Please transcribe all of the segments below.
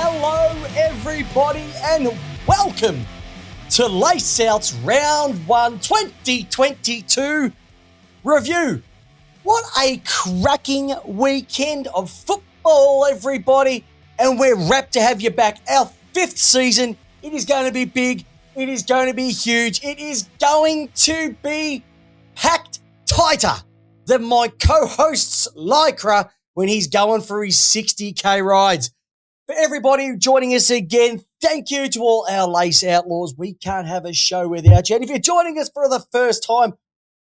Hello, everybody, and welcome to Lace Out's Round One 2022 review. What a cracking weekend of football, everybody, and we're rapt to have you back. Our 5th season. It is going to be big. It is going to be huge. It is going to be packed tighter than my co-host's Lycra when he's going for his 60k rides. For everybody joining us again, thank you to all our Lace Outlaws. We can't have a show without you. And if you're joining us for the first time,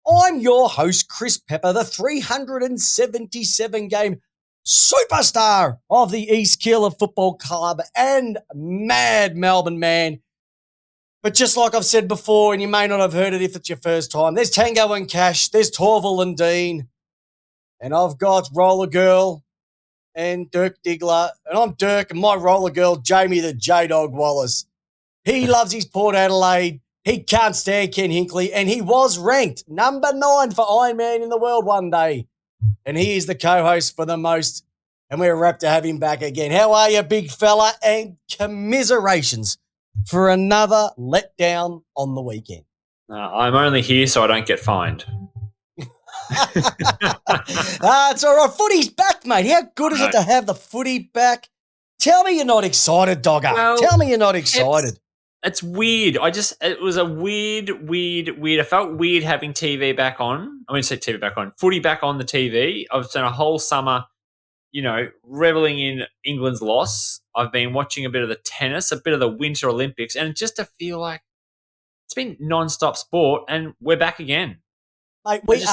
I'm your host, Chris Pepper, the 377-game superstar of the East Keeler Football Club and mad Melbourne man. But just like I've said before, and you may not have heard it if it's your first time, there's Tango and Cash, there's Torval and Dean, and I've got Roller Girl and Dirk Diggler, and I'm Dirk, and my roller girl, Jamie the J-Dog Wallis. He loves his Port Adelaide. He can't stand Ken Hinkley, and he was ranked number 9 for Iron Man in the world one day. And he is the co-host for the most, and we're rapt to have him back again. How are you, big fella? And commiserations for another letdown on the weekend. I'm only here so I don't get fined. It's all right. Footy's back, mate. How good is it to have the footy back? Tell me you're not excited, Dogger. Well, Tell me you're not excited. It's weird. It was a weird. I felt weird having TV back on. I mean, say TV back on, footy back on the TV. I've spent a whole summer, reveling in England's loss. I've been watching a bit of the tennis, a bit of the Winter Olympics, and just to feel like it's been non-stop sport, and we're back again. Mate, we're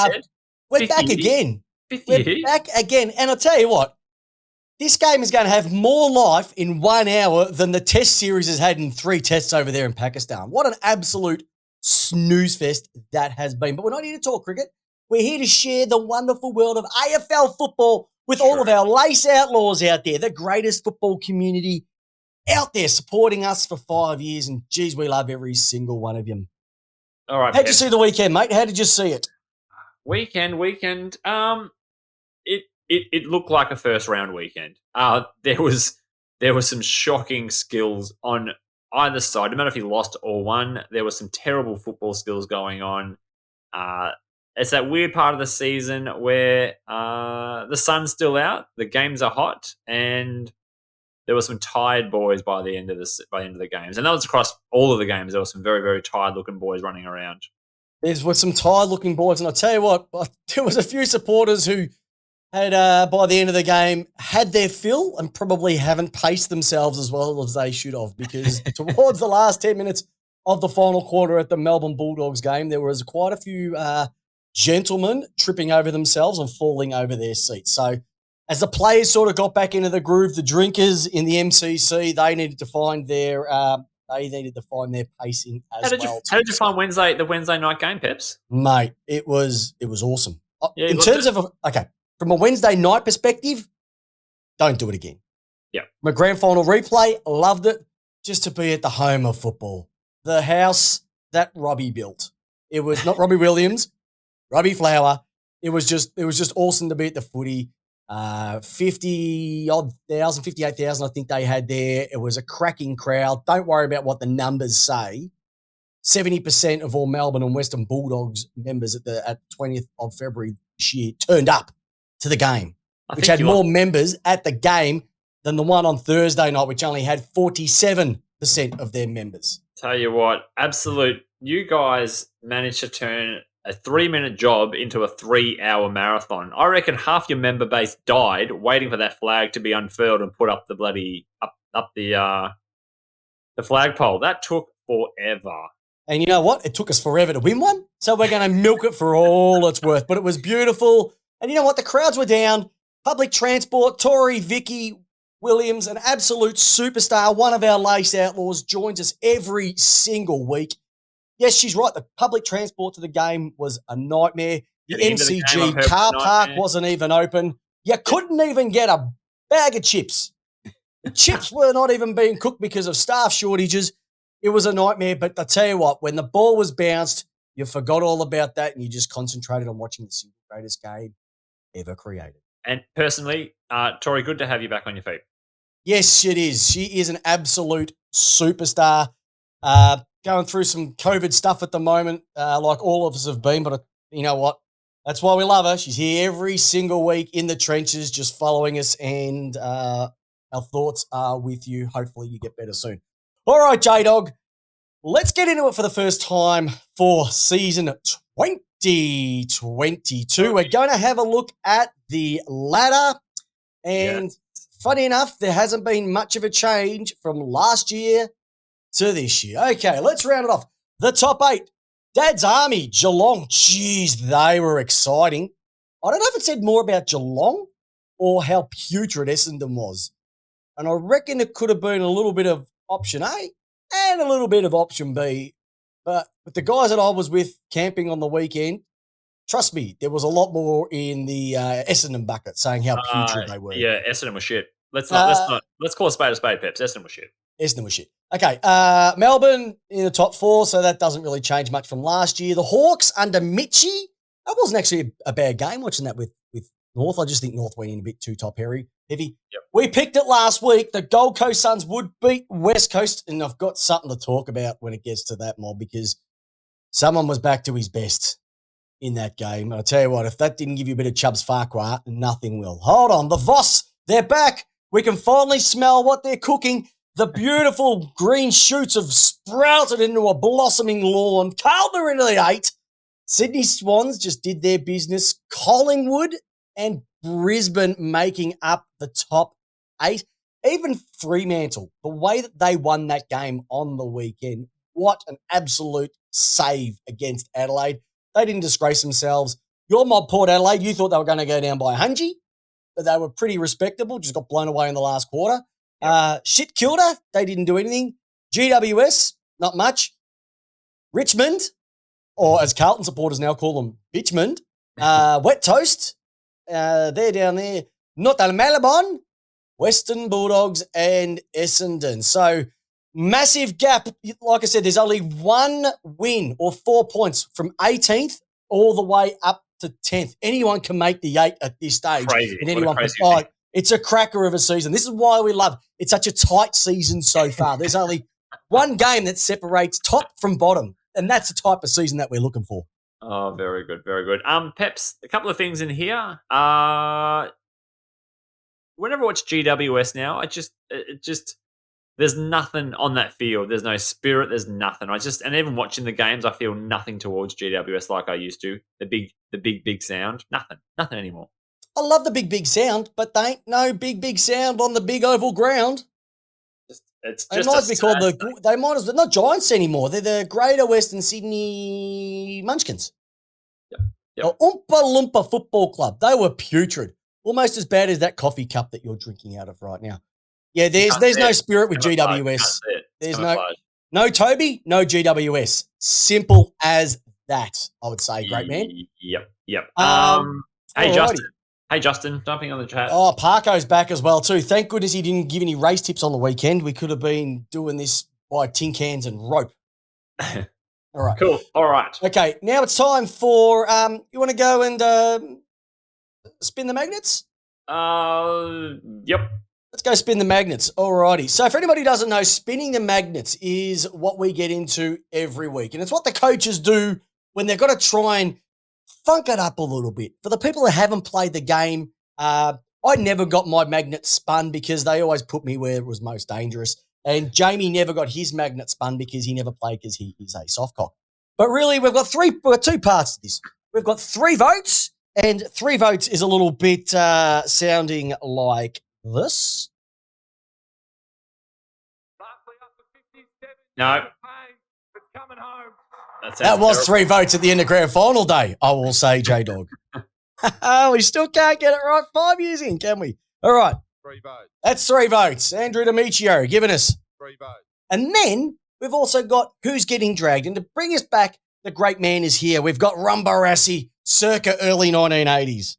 back again. We're back again. And I'll tell you what, this game is going to have more life in 1 hour than the test series has had in 3 tests over there in Pakistan. What an absolute snooze fest that has been. But we're not here to talk cricket. We're here to share the wonderful world of AFL football with all of our Lace Outlaws out there, the greatest football community out there supporting us for 5 years. And, geez, we love every single one of you. All right. How'd you see the weekend, mate? How did you see it? Weekend. It looked like a first round weekend. There was some shocking skills on either side. No matter if you lost or won, there was some terrible football skills going on. It's that weird part of the season where the sun's still out, the games are hot, and there were some tired boys by the end of the games, and that was across all of the games. There were some very, very tired looking boys running around. There were some tired-looking boys, and I'll tell you what, there was a few supporters who had, by the end of the game, had their fill and probably haven't paced themselves as well as they should have, because towards the last 10 minutes of the final quarter at the Melbourne Bulldogs game, there was quite a few gentlemen tripping over themselves and falling over their seats. So as the players sort of got back into the groove, the drinkers in the MCC, they needed to find their pacing as well. How did you find the Wednesday night game, Peps? Mate, it was awesome. Yeah, in terms of from a Wednesday night perspective, don't do it again. Yeah. My grand final replay, loved it. Just to be at the home of football. The house that Robbie built. It was not Robbie Williams, Robbie Flower. It was just awesome to be at the footy. 58,000, I think they had there. It was a cracking crowd. Don't worry about what the numbers say. 70% of all Melbourne and Western Bulldogs members at 20th of February this year turned up to the game, which had more members at the game than the one on Thursday night, which only had 47% of their members. Tell you what, you guys managed to turn a 3-minute job into a 3-hour marathon. I reckon half your member base died waiting for that flag to be unfurled and put up the bloody up the flagpole. That took forever. And you know what? It took us forever to win one, so we're going to milk it for all it's worth. But it was beautiful. And you know what? The crowds were down. Public transport, Tori, Vicky, Williams, an absolute superstar, one of our Lace Outlaws, joins us every single week. Yes, she's right. The public transport to the game was a nightmare. The MCG car park wasn't even open. You couldn't even get a bag of chips. The chips were not even being cooked because of staff shortages. It was a nightmare. But I tell you what, when the ball was bounced, you forgot all about that and you just concentrated on watching the single greatest game ever created. And personally, Tori, good to have you back on your feet. Yes, it is. She is an absolute superstar. Going through some COVID stuff at the moment, like all of us have been. But you know what? That's why we love her. She's here every single week in the trenches, just following us, and our thoughts are with you. Hopefully, you get better soon. All right, J-Dog. Let's get into it for the first time for season 2022. We're going to have a look at the ladder. And funny enough, there hasn't been much of a change from last year to this year. Okay, let's round it off. The top 8. Dad's Army, Geelong. Jeez, they were exciting. I don't know if it said more about Geelong or how putrid Essendon was. And I reckon it could have been a little bit of option A and a little bit of option B. But with the guys that I was with camping on the weekend, trust me, there was a lot more in the Essendon bucket saying how putrid they were. Yeah, Essendon was shit. Let's call a spade, Peps. Essendon was shit. Essendon was shit. Okay, Melbourne in the top 4, so that doesn't really change much from last year. The Hawks under Mitchie, that wasn't actually a bad game watching that with North. I just think North went in a bit too heavy. Yep. We picked it last week. The Gold Coast Suns would beat West Coast, and I've got something to talk about when it gets to that, Mob, because someone was back to his best in that game. And I'll tell you what, if that didn't give you a bit of Chubbs Farquhar, nothing will. Hold on, the Voss, they're back. We can finally smell what they're cooking. The beautiful green shoots have sprouted into a blossoming lawn. Carlton are into the 8. Sydney Swans just did their business. Collingwood and Brisbane making up the top 8. Even Fremantle, the way that they won that game on the weekend, what an absolute save against Adelaide. They didn't disgrace themselves. Your mob, Port Adelaide, you thought they were going to go down by 100, but they were pretty respectable, just got blown away in the last quarter. Shit Kilda, they didn't do anything. GWS, not much. Richmond, or as Carlton supporters now call them, Bitchmond. Wet Toast, they're down there. Not the Malabon, Western Bulldogs and Essendon. So massive gap. Like I said, there's only one win or 4 points from 18th all the way up to 10th. Anyone can make the 8 at this stage. Crazy. And anyone can fight. It's a cracker of a season. This is why we love it's such a tight season so far. There's only one game that separates top from bottom, and that's the type of season that we're looking for. Oh, very good, very good. Peps, a couple of things in here. Whenever I watch GWS now, it just there's nothing on that field. There's no spirit. There's nothing. And even watching the games, I feel nothing towards GWS like I used to. The big sound. Nothing anymore. I love the big sound, but they ain't no big sound on the big oval ground. They might be called they might as well not Giants anymore. They're the Greater Western Sydney Munchkins. Yep. Oompa Loompa Football Club. They were putrid. Almost as bad as that coffee cup that you're drinking out of right now. Yeah, there's no spirit with GWS. There's no Toby, no GWS. Simple as that, I would say. Great man. Yep. Hey, Justin, jumping on the chat. Oh, Parko's back as well, too. Thank goodness he didn't give any race tips on the weekend. We could have been doing this by tin cans and rope. All right. Cool. All right. Okay, now it's time for, you want to go and spin the magnets? Yep. Let's go spin the magnets. All righty. So for anybody who doesn't know, spinning the magnets is what we get into every week. And it's what the coaches do when they've got to try and funk it up a little bit. For the people that haven't played the game, I never got my magnet spun because they always put me where it was most dangerous. And Jamie never got his magnet spun because he never played because he is a softcock. But really, we've got two parts to this. We've got 3 votes, and 3 votes is a little bit sounding like this. No. That was 3 votes at the end of grand final day, I will say, J-Dog. We still can't get it right 5 years in, can we? All right. 3 votes. That's 3 votes. Andrew Demetrio giving us 3 votes. And then we've also got Who's Getting Dragged. And to bring us back, the great man is here. We've got Rumbarassi circa early 1980s.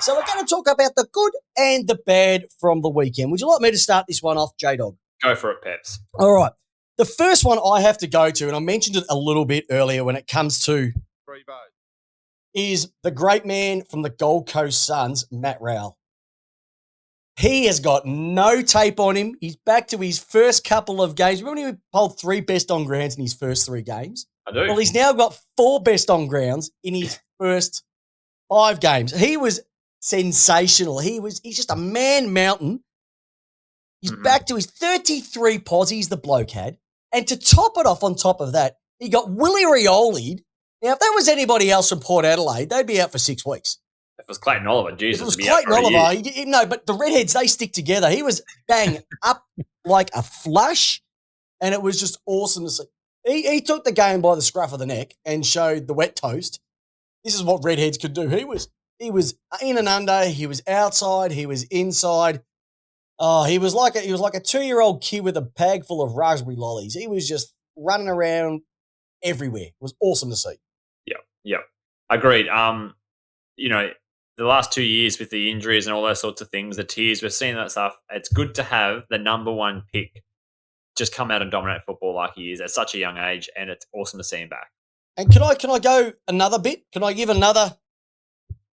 So we're going to talk about the good and the bad from the weekend. Would you like me to start this one off, J-Dog? Go for it, Peps. All right. The first one I have to go to, and I mentioned it a little bit earlier when it comes to 3 votes. is the great man from the Gold Coast Suns, Matt Rowell. He has got no tape on him. He's back to his first couple of games. Remember when he polled 3 best on grounds in his first 3 games? I do. Well, he's now got 4 best on grounds in his first 5 games. He was sensational. He's just a man mountain. He's back to his 33 posies the bloke had. And to top it off on top of that, he got Willie Rioli'd. Now, if that was anybody else from Port Adelaide, they'd be out for 6 weeks. If it was Clayton Oliver, Jesus. If it was Clayton Oliver, no, but the Redheads, they stick together. He was bang up like a flush, and it was just awesome to see. He took the game by the scruff of the neck and showed the wet toast. This is what Redheads could do. He was in and under. He was outside. He was inside. Oh, he was like a 2-year-old kid with a bag full of raspberry lollies. He was just running around everywhere. It was awesome to see. Yeah, agreed. The last 2 years with the injuries and all those sorts of things, the tears, we're seeing that stuff. It's good to have the number 1 pick just come out and dominate football like he is at such a young age, and it's awesome to see him back. And can I go another bit? Can I give another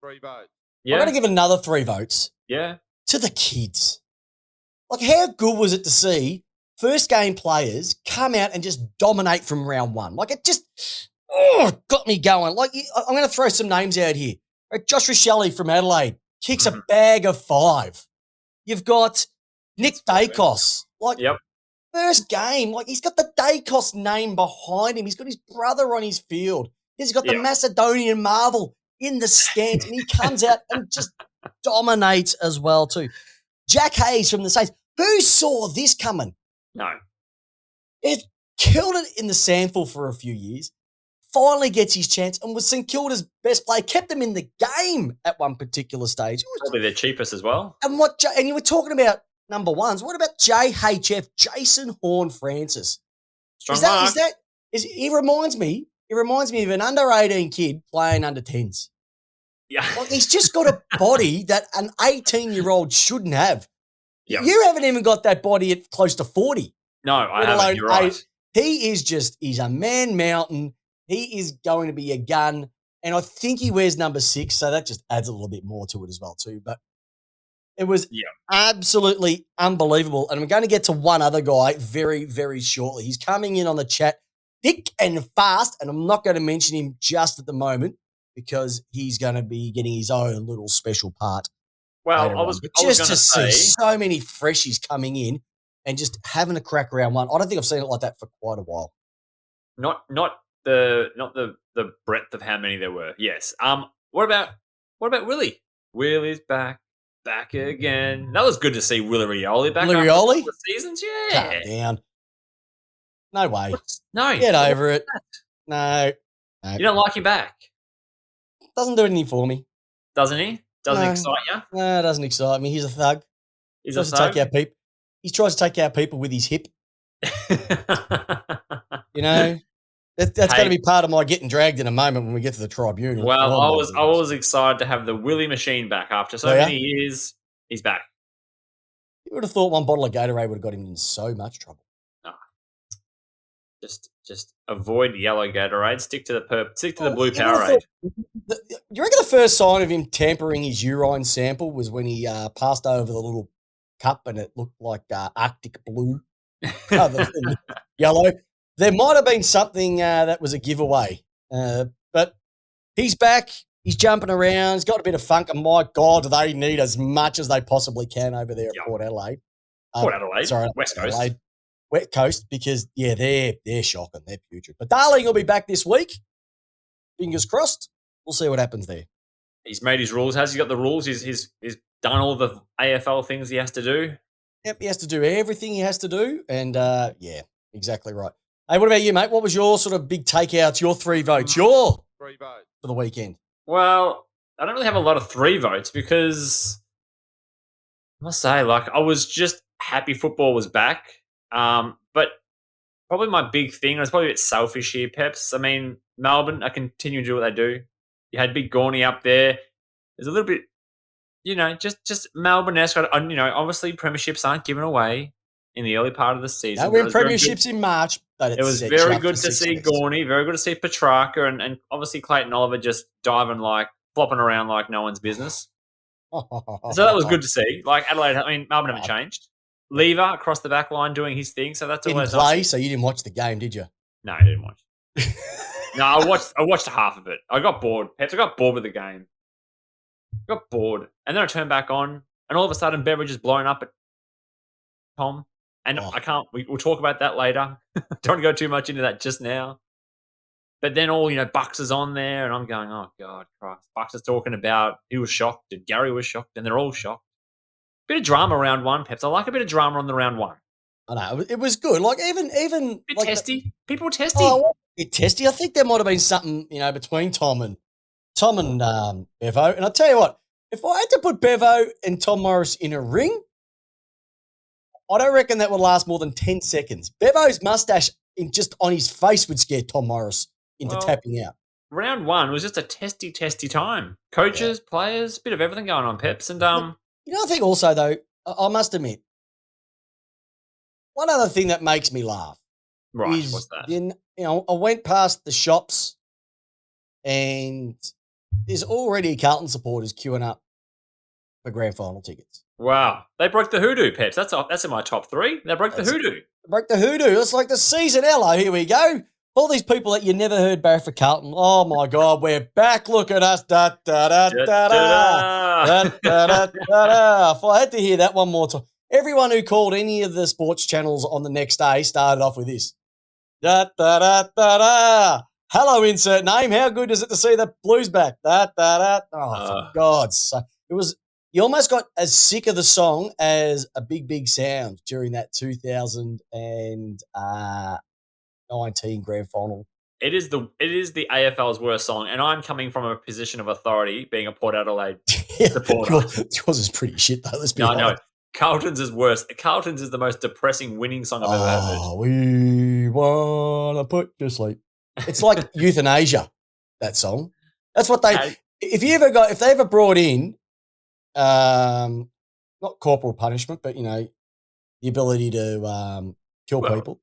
3 votes? Yeah, I'm going to give another 3 votes. Yeah, to the kids. Like, how good was it to see first game players come out and just dominate from round 1? Like, it just got me going. Like, I'm going to throw some names out here. Josh Rochelle from Adelaide kicks a bag of 5. You've got Nick Dacos. Like, first game, like, he's got the Dacos name behind him. He's got his brother on his field. He's got the Macedonian Marvel in the stands, and he comes out and just dominates as well too. Jack Hayes from the Saints. Who saw this coming? No. It killed it in the sandful for a few years. Finally gets his chance and was St Kilda's best player. Kept them in the game at one particular stage. Probably their cheapest as well. And you were talking about number 1s. What about JHF, Jason Horn-Francis? Strong He reminds me of an under 18 kid playing under 10s. Yeah. Like, he's just got a body that an 18-year-old shouldn't have. Yeah. You haven't even got that body at close to 40. No, I haven't. You're right. He's a man mountain. He is going to be a gun. And I think he wears number 6, so that just adds a little bit more to it as well too. But it was absolutely unbelievable. And I'm going to get to one other guy very, very shortly. He's coming in on the chat thick and fast, and I'm not going to mention him just at the moment because he's going to be getting his own little special part. Well, I was just to see so many freshies coming in and just having a crack around 1. I don't think I've seen it like that for quite a while. Not the breadth of how many there were. Yes. What about Willie? Willie's back again. That was good to see Willie Rioli back. Willie Rioli? Seasons, Calm down. No way. No. Get over it. No. You don't like him back? Doesn't do anything for me. Doesn't he? Doesn't excite you? No, it doesn't excite me. He's a thug. He's a thug? He tries to take out people with his hip. You know? That's going to be part of my getting dragged in a moment when we get to the tribunal. Well, I was excited to have the Willie machine back after so many years. He's back. You would have thought one bottle of Gatorade would have got him in so much trouble. No. Just avoid yellow Gatorade. Stick to the blue Powerade. You reckon the first sign of him tampering his urine sample was when he passed over the little cup and it looked like Arctic blue rather than yellow? There might have been something that was a giveaway, but he's back. He's jumping around. He's got a bit of funk, and my God, they need as much as they possibly can over there at Port Adelaide. West Coast. Adelaide, West Coast, because, they're shocking. They're putrid. But Darling will be back this week. Fingers crossed. We'll see what happens there. He's made his rules. Has he got the rules? He's done all the AFL things he has to do? Yep, he has to do everything he has to do, and, exactly right. Hey, what about you, mate? What was your sort of big takeouts, your 3 votes, 3 votes for the weekend? Well, I don't really have a lot of 3 votes because I must say, I was just happy football was back. But probably my big thing, I was probably a bit selfish here, Peps. I mean, Melbourne, I continue to do what they do. You had Big Gorney up there. There's a little bit, just Melbourne-esque. Obviously premierships aren't given away in the early part of the season. No, we're in premierships in March. It was very good to see Gorney, very good to see Petrarca, and obviously Clayton Oliver just diving flopping around like no one's business. So that was good to see. Like Adelaide, I mean, Melbourne haven't changed. Lever across the back line doing his thing, so that's always didn't play, nice. so you didn't watch the game, did you? No, I didn't watch. No, I watched half of it. I got bored. Peps, I got bored with the game. I got bored. And then I turned back on, and all of a sudden Beveridge is blowing up at Tom. And I can't, we'll talk about that later. Don't go too much into that just now. But then Bucks is on there, and I'm going, oh, God, Christ. Bucks is talking about he was shocked, and Gary was shocked, and they're all shocked. Bit of drama round one, Peps. I like a bit of drama on the round one. I know. It was good. Like, even bit like testy. People were testy. Oh, a bit testy. I think there might have been something, between Tom and Bevo. And I'll tell you what, if I had to put Bevo and Tom Morris in a ring, I don't reckon that would last more than 10 seconds. Bevo's mustache just on his face would scare Tom Morris into tapping out. Round one was just a testy time. Coaches, players, bit of everything going on, Peps. And I think also, though, I must admit, one other thing that makes me laugh. Right, is what's that? Then, I went past the shops and there's already Carlton supporters queuing up for grand final tickets. Wow. They broke the hoodoo, Peps. That's in my top three. They broke the hoodoo. Broke the hoodoo. It's like the season. Hello, here we go. All these people that you never heard back for Carlton. Oh, my God, we're back. Look at us. Da, da, da, da, da, da, da, da, da. If I had to hear that one more time. Everyone who called any of the sports channels on the next day started off with this. Da, da, da, da, da. Hello, insert name. How good is it to see the Blues back? Da, da, da. Oh, for God's sake. You almost got as sick of the song as a big sound during that 2019 grand final. It is the AFL's worst song, and I'm coming from a position of authority, being a Port Adelaide supporter. Yours is pretty shit, though. Let's be honest. No. Carlton's is worse. Carlton's is the most depressing winning song I've ever heard. We wanna put you to sleep. It's like euthanasia, that song. That's what if they ever brought in not corporal punishment, but the ability to kill people.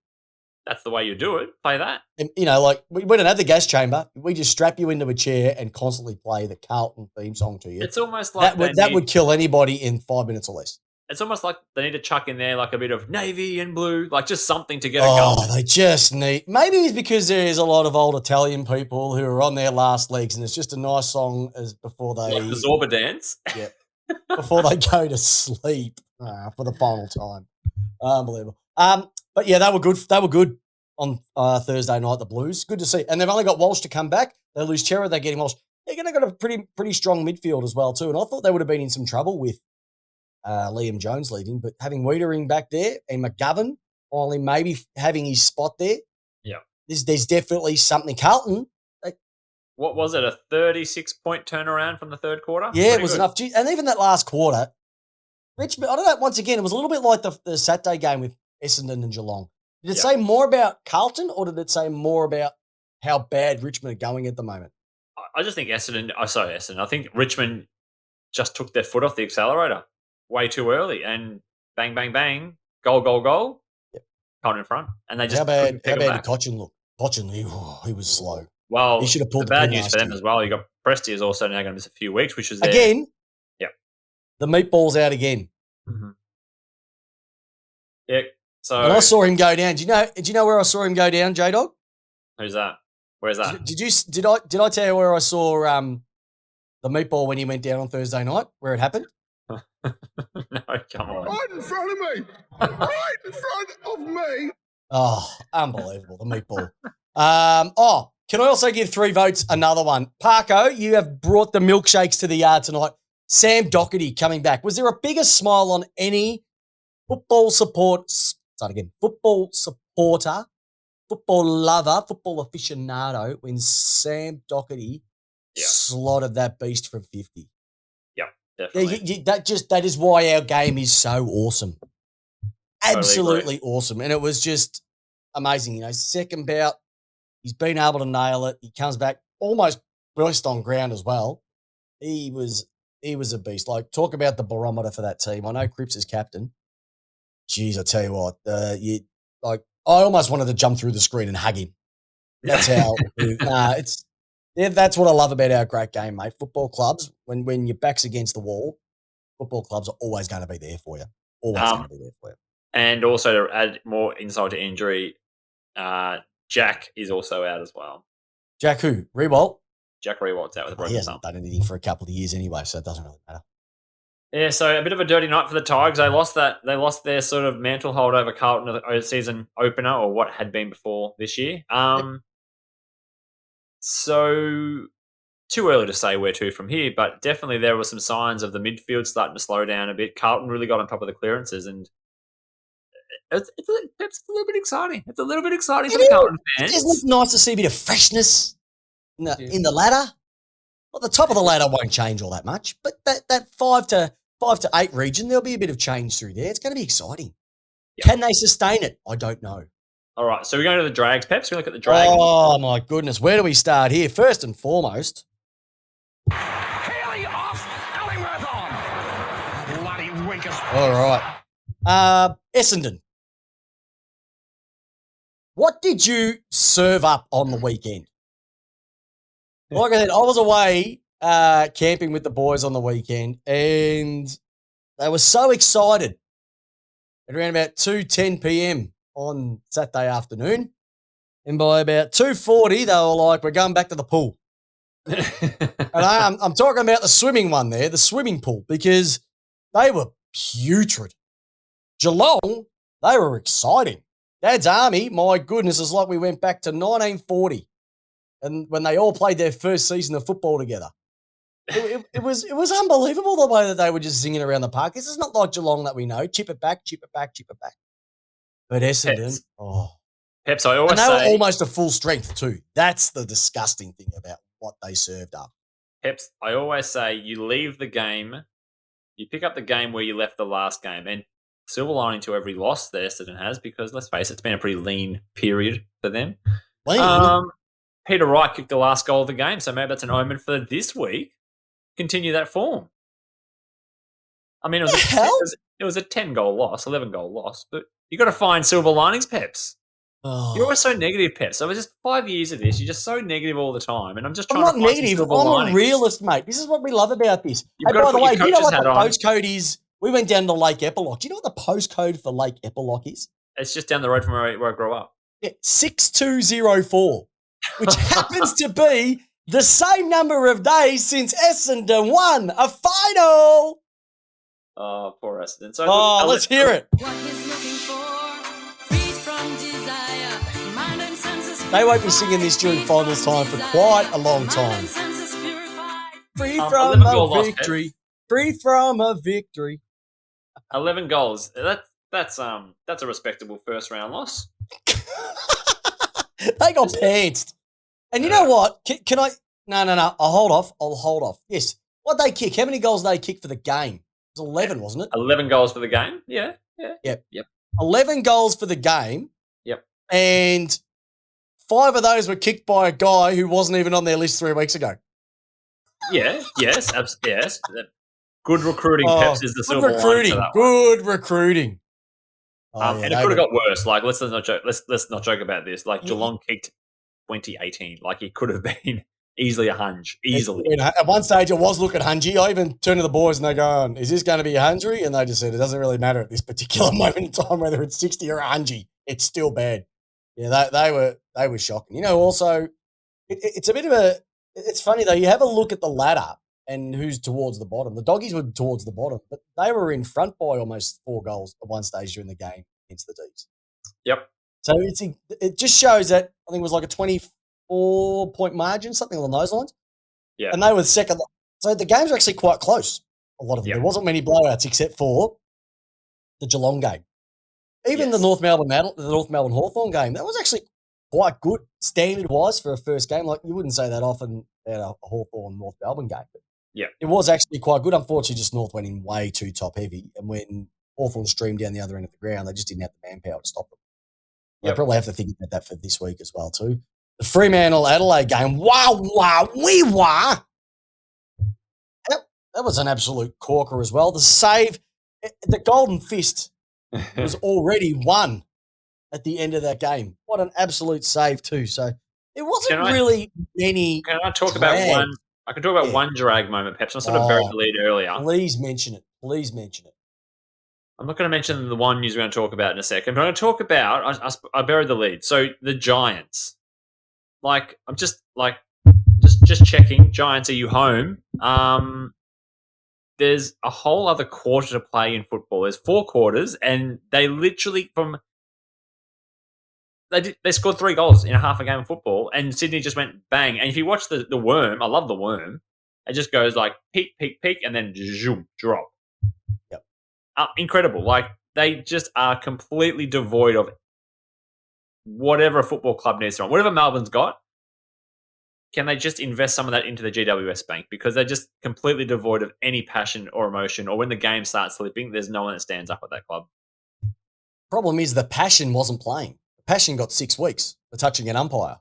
That's the way you do it. Play that. And we don't have the gas chamber. We just strap you into a chair and constantly play the Carlton theme song to you. It's almost like that would kill anybody in 5 minutes or less. It's almost like they need to chuck in there like a bit of navy and blue, like just something to get it going. Oh, they just need. Maybe it's because there's a lot of old Italian people who are on their last legs, and it's just a nice song before they like the Zorba dance. Yeah, before they go to sleep for the final time. Unbelievable. But yeah, they were good. They were good on Thursday night. The Blues, good to see, and they've only got Walsh to come back. They lose Chera, they're getting Walsh. They're going to got a pretty strong midfield as well too. And I thought they would have been in some trouble with Liam Jones leading, but having Wiedering back there and McGovern finally maybe having his spot there. Yeah, there's definitely something. Carlton. What was it? A 36-point turnaround from the third quarter? Yeah, it was enough. And even that last quarter, Richmond. I don't know. Once again, it was a little bit like the Saturday game with Essendon and Geelong. Did it say more about Carlton, or did it say more about how bad Richmond are going at the moment? I just think Essendon. I think Richmond just took their foot off the accelerator way too early, and bang, bang, bang, goal. Yep. Carlton in front, and they just how bad did Cochin look? Cochin, he was slow. Well, he should have pulled the bad news for them as well. You got Presti is also now going to miss a few weeks, which is again. Yeah, the meatball's out again. Mm-hmm. Yeah. So and I saw him go down. Do you know where I saw him go down, J-Dog? Who's that? Where's that? Did I tell you where I saw the meatball when he went down on Thursday night? Where it happened? No, come on. Right in front of me. Right in front of me. Oh, unbelievable, the meatball. Can I also give 3 votes? Another one. Parko, you have brought the milkshakes to the yard tonight. Sam Doherty coming back. Was there a bigger smile on any football supporter, football lover, football aficionado when Sam Doherty slotted that beast from 50? Yeah, definitely. That is why our game is so awesome. Absolutely awesome. And it was just amazing. Second bout, he's been able to nail it. He comes back almost burst on ground as well. He was a beast. Talk about the barometer for that team. I know Cripps is captain. Jeez, I tell you what, I almost wanted to jump through the screen and hug him. That's how. That's what I love about our great game, mate. Football clubs, when your back's against the wall, football clubs are always going to be there for you. Always going to be there for you. And also to add more insult to injury, Jack is also out as well. Jack who? Rewalt? Jack Rewalt's out with a broken He hasn't thumb. done anything for a couple of years anyway, so it doesn't really matter. Yeah, so a bit of a dirty night for the Tigers. They lost their sort of mantle hold over Carlton at the season opener, or what had been before this year. So too early to say where to from here, but definitely there were some signs of the midfield starting to slow down a bit. Carlton really got on top of the clearances, and it's a little bit exciting. It's a little bit exciting for the Carlton fans. Isn't it nice to see a bit of freshness in the ladder? Well, the top of the ladder won't change all that much, but that 5 to 8 region, there'll be a bit of change through there. It's going to be exciting. Yep. Can they sustain it? I don't know. All right, so we're going to the Drags. Peps, we're going to look at the Dragons. Oh, my goodness. Where do we start here? First and foremost. Haley off, Ellingworth on. Bloody winkers. All right. Essendon. What did you serve up on the weekend? Like I said, I was away camping with the boys on the weekend, and they were so excited at around about 2:10 p.m. on Saturday afternoon. And by about 2:40, they were like, we're going back to the pool. And I'm talking about the swimming one there, the swimming pool, because they were putrid. Geelong, they were exciting. Dad's Army, my goodness, it's like we went back to 1940 and when they all played their first season of football together. It was unbelievable the way that they were just singing around the park. This is not like Geelong that we know. Chip it back, chip it back, chip it back. But Essendon, Peps, I always say... And they were almost a full strength too. That's the disgusting thing about what they served up. Peps, I always say you leave the game, you pick up the game where you left the last game. And silver lining to every loss that Essendon has, because let's face it, it's been a pretty lean period for them. Lean? Peter Wright kicked the last goal of the game, so maybe that's an omen for this week. Continue that form. I mean, it was a 10-goal loss, 11-goal loss, but you got to find silver linings, Peps. Oh. You're always so negative, Peps. So it's just 5 years of this. You're just so negative all the time, and I'm just trying to find some silver linings. I'm a realist, mate. This is what we love about this. Hey, by the way, do you know what the postcode is? We went down to Lake Epilock. Do you know what the postcode for Lake Epilock is? It's just down the road from where I grew up. Yeah, 6204, which happens to be the same number of days since Essendon won a final. Oh, poor Essendon. So let's hear it. They won't be singing this during finals time for quite a long time. Free from a victory. Free from a victory. 11 goals. That's a respectable first round loss. They got pantsed. And you know what? Can I? No. I'll hold off. Yes. What they kick? How many goals they kick for the game? It was 11, wasn't it? 11 goals for the game. Yeah. Yep. 11 goals for the game. Yep. And 5 of those were kicked by a guy who wasn't even on their list 3 weeks ago. Yeah. Yes. Yes. Good recruiting, Peps, is the silver lining for that one. Good recruiting. And it could have got worse. Like, let's not joke. Let's not joke about this. Like, Geelong kicked 2018. Like, it could have been easily a hunge. Easily. At one stage, it was looking hungy. I even turned to the boys and they go, "Is this going to be a hungery?" And they just said, "It doesn't really matter at this particular moment in time whether it's 60 or a hungy. It's still bad." Yeah, they were shocking. You know, also, it's a bit of a. It's funny though. You have a look at the ladder and who's towards the bottom. The Doggies were towards the bottom, but they were in front by almost 4 goals at one stage during the game against the D's. Yep. So it just shows that I think it was like a 24-point margin, something along those lines. Yeah. And they were second. So the games are actually quite close. A lot of them. Yep. There wasn't many blowouts except for the Geelong game. Even the North Melbourne Hawthorn game, that was actually quite good standard-wise for a first game. Like, you wouldn't say that often at a Hawthorn North Melbourne game. But yeah, it was actually quite good. Unfortunately, just North went in way too top-heavy. And when Hawthorn streamed down the other end of the ground, they just didn't have the manpower to stop them. They probably have to think about that for this week as well, too. The Fremantle-Adelaide game, that was an absolute corker as well. The save, the golden fist was already won at the end of that game. What an absolute save too. So it wasn't Can I- really many. Can I talk drags. about one? I can talk about Yeah. one drag moment, Peps. I sort of buried the lead earlier. Please mention it. Please mention it. I'm not going to mention the one news we're going to talk about in a second, but I'm going to talk about. I buried the lead. So the Giants. Like I'm just checking. Giants, are you home? There's a whole other quarter to play in football. There's 4 quarters, and they literally they scored 3 goals in half a game of football, and Sydney just went bang. And if you watch the worm, I love the worm. It just goes like peak, peak, peak, and then zoom, drop. Yep. Incredible. Like they just are completely devoid of whatever a football club needs to run. Whatever Melbourne's got, can they just invest some of that into the GWS bank? Because they're just completely devoid of any passion or emotion, or when the game starts slipping, there's no one that stands up at that club. Problem is the passion wasn't playing. The passion got 6 weeks for touching an umpire.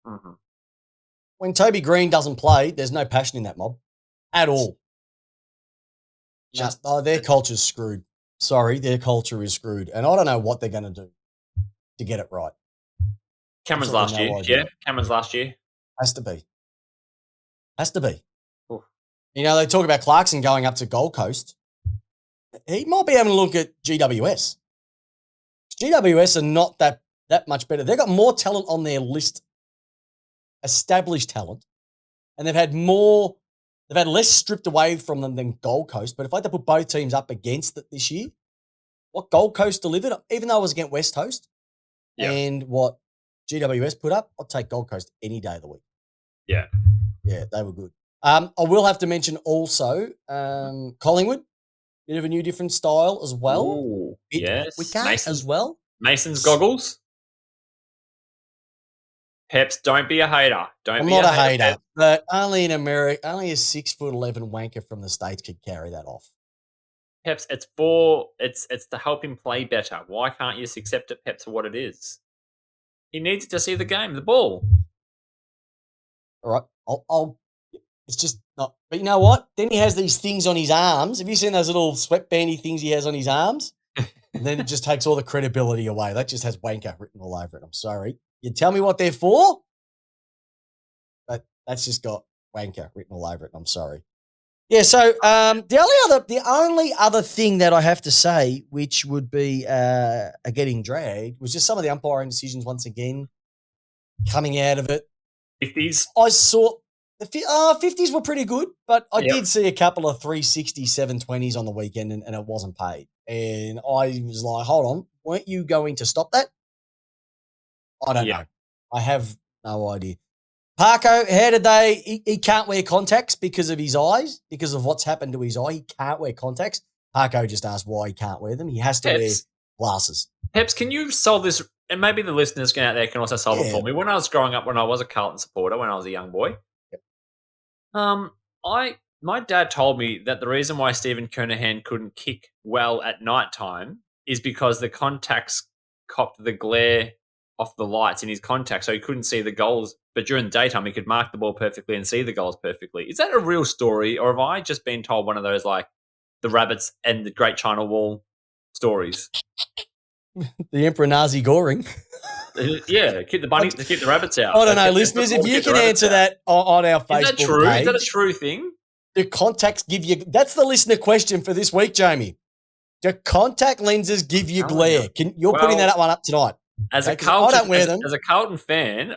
Mm-hmm. When Toby Green doesn't play, there's no passion in that mob at all. Their culture's screwed. Sorry, their culture is screwed. And I don't know what they're going to do to get it right. Cameron's Absolutely last year. Yeah, Cameron's last year. Has to be. Has to be. Oof. You know, they talk about Clarkson going up to Gold Coast. He might be having a look at GWS. GWS are not that much better. They've got more talent on their list, established talent, and they've had less stripped away from them than Gold Coast. But if I had to put both teams up against it this year, what Gold Coast delivered, even though it was against West Coast, and what GWS put up, I'll take Gold Coast any day of the week. Yeah. Yeah, they were good. I will have to mention also Collingwood, bit of a new different style as well. Ooh, yes. As well. Mason's goggles. Peps, don't be a hater. I'm not a hater, but only in America, only a 6'11" wanker from the States could carry that off. Peps, it's to help him play better. Why can't you just accept it, Peps, for what it is? He needs to see the game, the ball. All right, it's just not. But you know what? Then he has these things on his arms. Have you seen those little sweatbandy things he has on his arms? And then it just takes all the credibility away. That just has wanker written all over it. I'm sorry. You tell me what they're for, but that's just got wanker written all over it. I'm sorry. Yeah. So the only other thing that I have to say, which would be getting dragged, was just some of the umpiring decisions once again coming out of it. 50s. I saw the 50s were pretty good, but I did see a couple of 360, 720s on the weekend, and it wasn't paid. And I was like, hold on, weren't you going to stop that? I don't know. I have no idea. Parko, how did he can't wear contacts because of his eyes, because of what's happened to his eye. He can't wear contacts. Parko just asked why he can't wear them. He has to wear glasses. Peps, can you solve this? And maybe the listeners out there can also solve it for me. When I was growing up, when I was a Carlton supporter, when I was a young boy, my dad told me that the reason why Stephen Kernahan couldn't kick well at night time is because the contacts copped the glare off the lights in his contacts, so he couldn't see the goals. But during the daytime, he could mark the ball perfectly and see the goals perfectly. Is that a real story, or have I just been told one of those like the rabbits and the Great China Wall stories? The Emperor Nazi Goring. Yeah, keep the rabbits out. I don't know, listeners. If you can answer that on our Facebook Is that true? page, Is that a true thing? Do contacts give you? That's the listener question for this week, Jamie. Do contact lenses give you glare? You're putting that one up tonight? As a Carlton, I don't wear them. As a Carlton fan,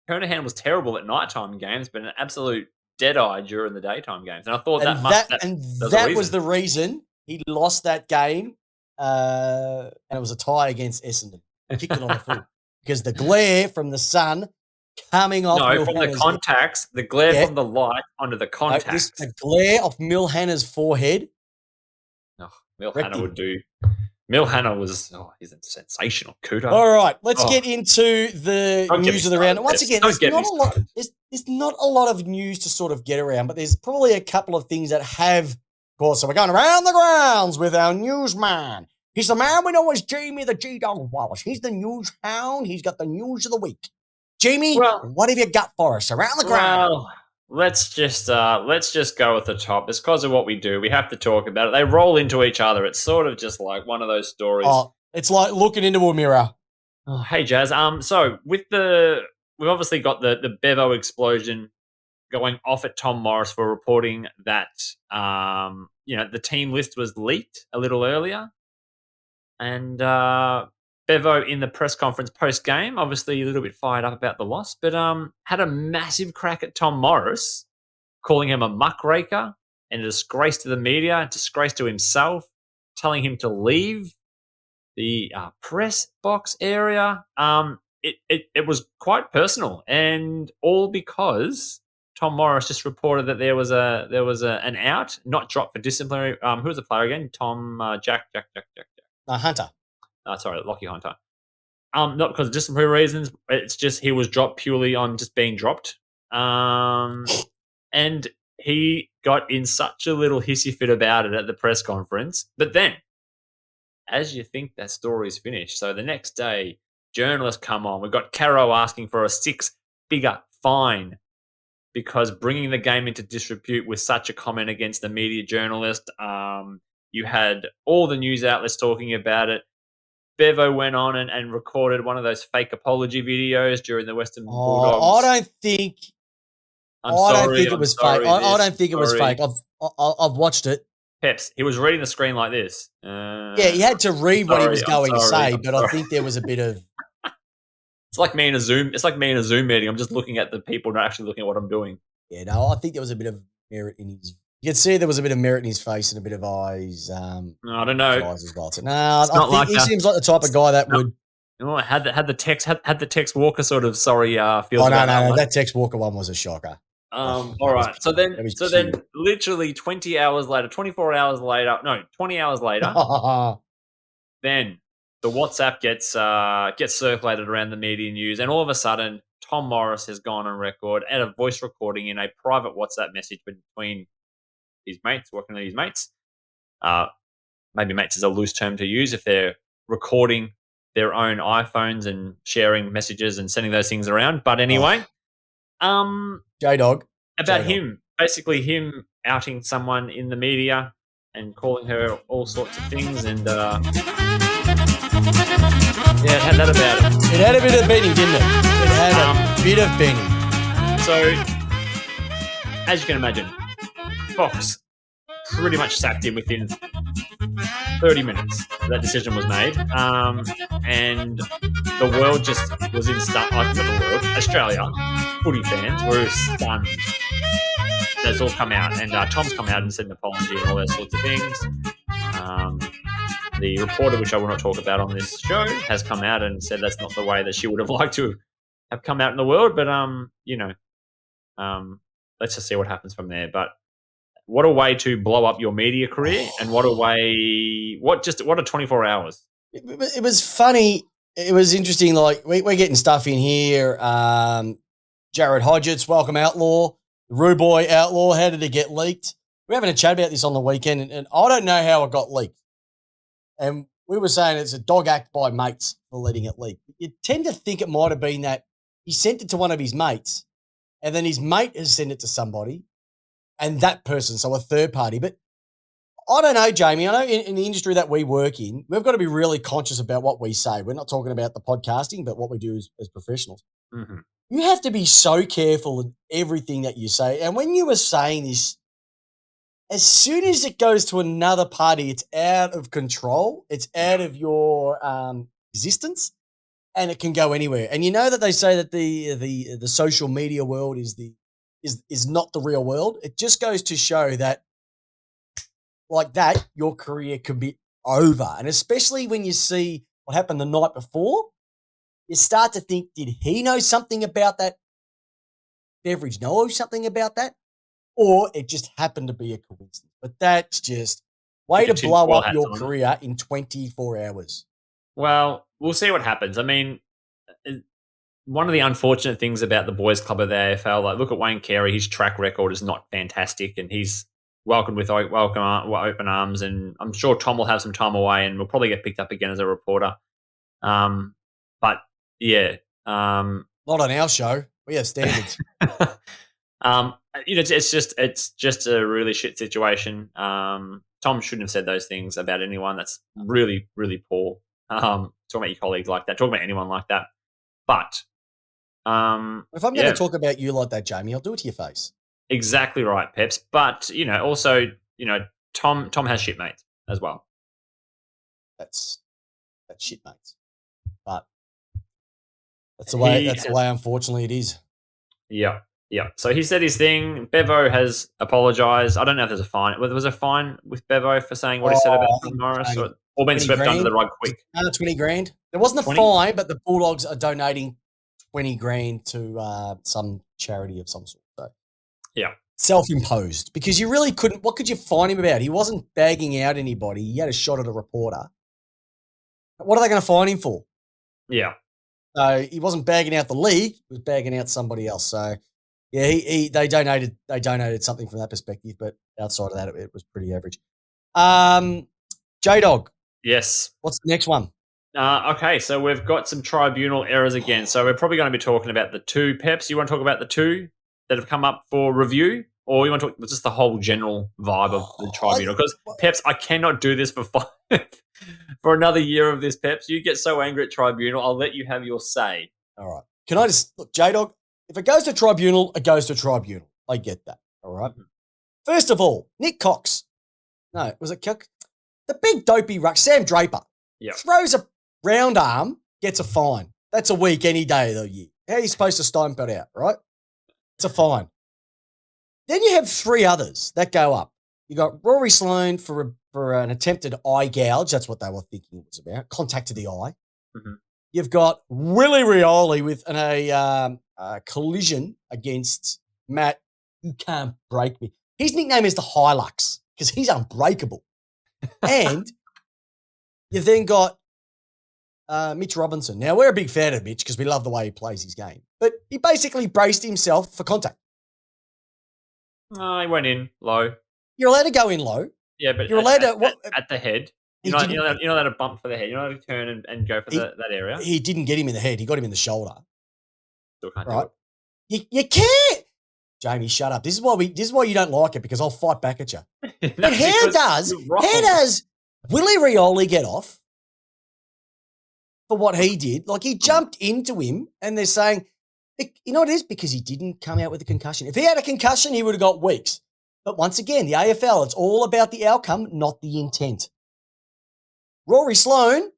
Kernahan was terrible at nighttime games, but an absolute dead eye during the daytime games. And I thought that was the reason he lost that game. And it was a tie against Essendon. Kicked it on the foot because the glare from the sun coming off. No, from the contacts, the glare from the light onto the contacts. The glare off Milhana's forehead. Oh, Milhana would do. Milhana was, he's a sensational cooter. All right, let's get into the news of the round. Once again, there's not a lot of news to sort of get around, but there's probably a couple of things that have, of course. So we're going around the grounds with our newsman. He's the man we know as Jamie the G-Dog Wallis. He's the news hound. He's got the news of the week. Jamie, what have you got for us around the ground? Well, let's just go with the top. It's because of what we do. We have to talk about it. They roll into each other. It's sort of just like one of those stories. Oh, It's like looking into a mirror. Oh, hey, Jazz. So we've obviously got the Bevo explosion going off at Tom Morris for reporting that the team list was leaked a little earlier, and Bevo in the press conference post game, obviously a little bit fired up about the loss, but had a massive crack at Tom Morris, calling him a muckraker and a disgrace to the media, a disgrace to himself, telling him to leave the press box area. It was quite personal, and all because Tom Morris just reported that there was an out, not dropped for disciplinary. Who was the player again? Tom Jack. Hunter. Sorry, Lockie Hunter. Not because of disciplinary reasons. It's just he was dropped purely on just being dropped. And he got in such a little hissy fit about it at the press conference. But then, as you think that story's finished, so the next day, journalists come on. We've got Caro asking for a 6-figure fine because bringing the game into disrepute with such a comment against the media journalist. You had all the news outlets talking about it. Bevo went on and recorded one of those fake apology videos during the Western Bulldogs. I don't think it was fake. I don't think it was fake. I've watched it. Peps, he was reading the screen like this. Yeah, he had to read what he was going to say, but I think there was a bit of. It's like me in a Zoom. It's like me in a Zoom meeting. I'm just looking at the people, not actually looking at what I'm doing. Yeah, no, I think there was a bit of merit in his. You could see there was a bit of merit in his face and a bit of eyes. I don't know. Eyes as well. So, I think he seems like the type of guy that would. Had the Tex Walker sort of sorry feels. Oh no, that Tex Walker one was a shocker. All right. So then literally 20 hours later, 24 hours later, no, 20 hours later, then the WhatsApp gets circulated around the media news, and all of a sudden, Tom Morris has gone on record and a voice recording in a private WhatsApp message between his mates, working with his mates. Maybe mates is a loose term to use if they're recording their own iPhones and sharing messages and sending those things around. But anyway, J-Dog. About him, basically him outing someone in the media and calling her all sorts of things, and it had that about it. It had a bit of Benny, didn't it? It had a bit of Benny. So, as you can imagine, Fox pretty much sacked him within 30 minutes. That decision was made, and the world just was in stunned. Not the world, Australia, footy fans were stunned. That's all come out, and Tom's come out and said an apology and all those sorts of things. The reporter, which I will not talk about on this show, has come out and said that's not the way that she would have liked to have come out in the world. But let's just see what happens from there. But what a way to blow up your media career, and what a 24 hours. It was funny. It was interesting. Like we're getting stuff in here. Jared Hodgetts, welcome outlaw. Roo Boy outlaw. How did it get leaked? We're having a chat about this on the weekend, and I don't know how it got leaked. And we were saying it's a dog act by mates for letting it leak. You tend to think it might have been that he sent it to one of his mates, and then his mate has sent it to somebody, and that person, so a third party. But I don't know, Jamie. I know in the industry that we work in, we've got to be really conscious about what we say. We're not talking about the podcasting, but what we do as professionals. Mm-hmm. You have to be so careful in everything that you say. And when you were saying this, as soon as it goes to another party, it's out of control. It's out of your existence, and it can go anywhere. And you know that they say that the social media world is not the real world. It just goes to show that, like that, your career can be over. And especially when you see what happened the night before, you start to think, did he know something about that? Beveridge know something about that? Or it just happened to be a coincidence. But that's just way to blow up your career in 24 hours. Well, we'll see what happens. I mean, one of the unfortunate things about the boys' club of the AFL, like look at Wayne Carey, his track record is not fantastic, and he's welcomed with open arms, and I'm sure Tom will have some time away and will probably get picked up again as a reporter. But yeah. Not on our show. We have standards. It's just a really shit situation. Tom shouldn't have said those things about anyone. That's really, really poor. Talking about your colleagues like that, talking about anyone like that. But If I'm going to talk about you like that, Jamie, I'll do it to your face. exactly right, Peps. But also, Tom has shitmates as well. That's shit, mates. But that's the way. Unfortunately, it is. Yeah. Yeah. So he said his thing. Bevo has apologised. I don't know if there's a fine. Whether there was a fine with Bevo for saying what he said about Tom Morris, or been swept under the rug quick. 20 grand. There wasn't a 20? fine, but the Bulldogs are donating 20 grand to some charity of some sort. So yeah, self-imposed, because you really couldn't. What could you fine him about? He wasn't bagging out anybody. He had a shot at a reporter. What are they going to fine him for? Yeah. So he wasn't bagging out the league; he was bagging out somebody else. So yeah, they donated something from that perspective, but outside of that, it was pretty average. J-Dog. Yes. What's the next one? Okay, so we've got some tribunal errors again. So we're probably going to be talking about the two Peps. You want to talk about the two that have come up for review, or you want to talk just the whole general vibe of the tribunal? Because Peps, I cannot do this for for another year of this, Peps. You get so angry at tribunal, I'll let you have your say. All right. Can I just look, J-Dog? If it goes to tribunal, it goes to tribunal. I get that. All right. Mhm. First of all, Nick Cox. No, was it Cox? The big dopey ruck, Sam Draper. Yeah. Throws a round arm, gets a fine. That's a week any day of the year. How are you supposed to stomp it out, right? It's a fine. Then you have three others that go up. You got Rory Sloane for an attempted eye gouge. That's what they were thinking it was about. Contact to the eye. Mm-hmm. You've got Willie Rioli with a collision against Matt. You can't break me. His nickname is the Hilux because he's unbreakable. And you've then got Mitch Robinson. Now, we're a big fan of Mitch because we love the way he plays his game. But he basically braced himself for contact. He went in low. You're allowed to go in low. Yeah, but you're allowed at the head. You're not allowed to bump for the head. You're not allowed to turn and go for that area. He didn't get him in the head. He got him in the shoulder. Still can't right? do it. You can't. Jamie, shut up. This is why you don't like it, because I'll fight back at you. But how does Willie Rioli get off for what he did? Like, he jumped into him, and they're saying, you know what it is? Because he didn't come out with a concussion. If he had a concussion, he would have got weeks. But once again, the AFL, it's all about the outcome, not the intent. Rory Sloane,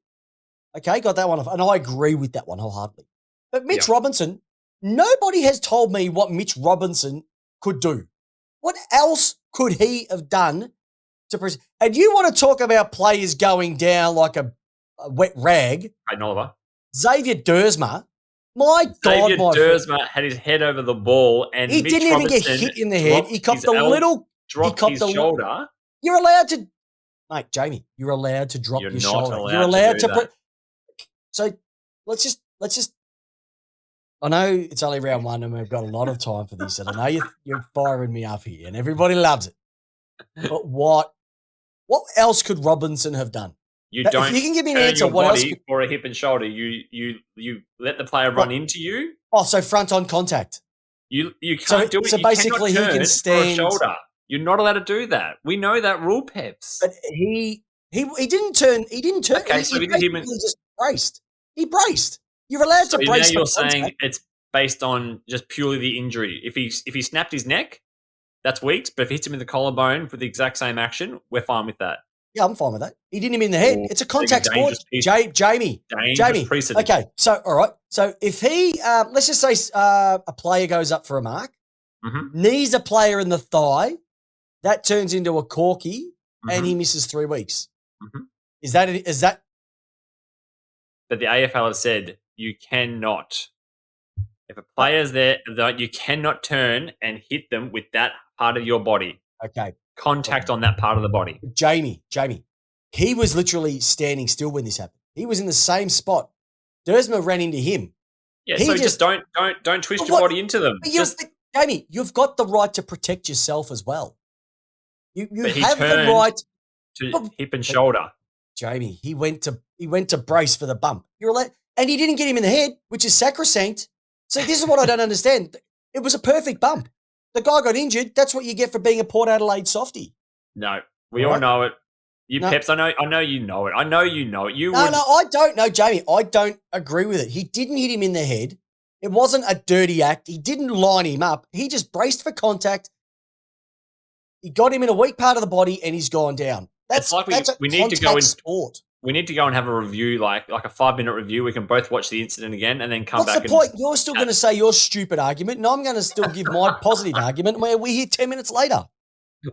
okay, got that one off, and I agree with that one wholeheartedly. But Mitch Robinson, nobody has told me what Mitch Robinson could do. What else could he have done to and you want to talk about players going down like a wet rag? Hayden Oliver. Xavier Dersma. My God, Xavier Dersma had his head over the ball, and he Mitch didn't even Robinson get hit in the head. He copped his shoulder. You're allowed to, mate, Jamie. You're allowed to drop your shoulder. You're allowed to. So let's just. I know it's only round one, and we've got a lot of time for this, and I know you're firing me up here, and everybody loves it. But what else could Robinson have done? You don't. If you can give me an turn answer, your what else? body for a hip and shoulder. You let the player run into you. Oh, so front on contact. You can't do it. So basically, he can stand for a shoulder. You're not allowed to do that. We know that rule, Peps. But he didn't turn. He didn't turn. Okay, he just braced. He braced. You're allowed to brace. Now you're saying it's based on just purely the injury. If he snapped his neck, that's weeks. But if he hits him in the collarbone for the exact same action, we're fine with that. Yeah, I'm fine with that. He didn't hit him in the head. It's a contact sport. Jamie. Precedent. Okay, so all right. So if he, let's just say a player goes up for a mark, knees a player in the thigh, that turns into a corky, and he misses 3 weeks. Is that? But the AFL has said you cannot. If a player's there, you cannot turn and hit them with that part of your body. Okay. Contact on that part of the body. Jamie, he was literally standing still when this happened. He was in the same spot. Dersma ran into him. Yeah, so just don't twist your body into them. Jamie, you've got the right to protect yourself as well. You have the right to hip and shoulder. Jamie, he went to brace for the bump. You're allowed, and he didn't get him in the head, which is sacrosanct. So this is what I don't understand. It was a perfect bump. The guy got injured. That's what you get for being a Port Adelaide softie. No, we all know it. No. Peps, I know you know it. I know you know it. No, I don't know, Jamie. I don't agree with it. He didn't hit him in the head. It wasn't a dirty act. He didn't line him up. He just braced for contact. He got him in a weak part of the body, and he's gone down. That's a we need to go in sport. We need to go and have a review, like a 5-minute review. We can both watch the incident again and then come What's back. The point? You're still going to say your stupid argument, and I'm going to still give my positive argument. Where we're here 10 minutes later.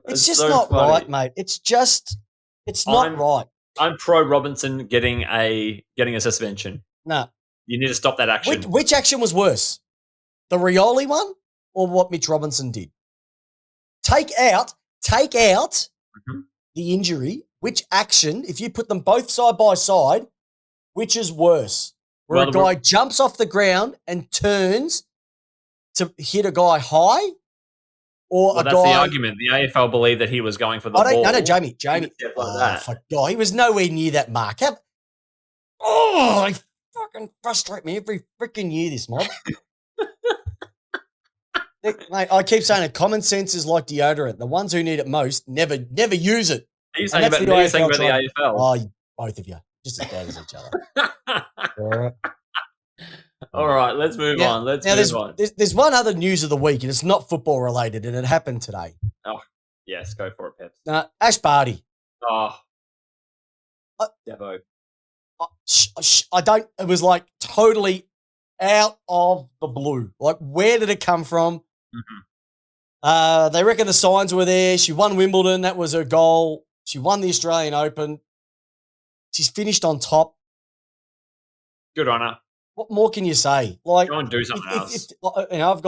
It's just so not funny. Right, mate. It's not right. I'm pro Robinson getting a suspension. No, you need to stop that action. Which action was worse, the Rioli one or what Mitch Robinson did? Take out the injury. Which action, if you put them both side by side, which is worse? Where a guy jumps off the ground and turns to hit a guy high, or a guy... That's the argument. The AFL believed that he was going for the ball. No, Jamie. God, he was nowhere near that mark. They fucking frustrate me every freaking year, this mob. Mate, I keep saying it. Common sense is like deodorant. The ones who need it most never use it. Are you saying about the AFL? Oh, both of you. Just as bad as each other. All right, let's move on. There's one other news of the week, and it's not football related, and it happened today. Oh, yes, go for it, Peps. Ash Barty. Oh, Bevo. It was like totally out of the blue. Like, where did it come from? Mm-hmm. They reckon the signs were there. She won Wimbledon. That was her goal. She won the Australian Open. She's finished on top. Good on her. What more can you say? Like, go and do something else. I've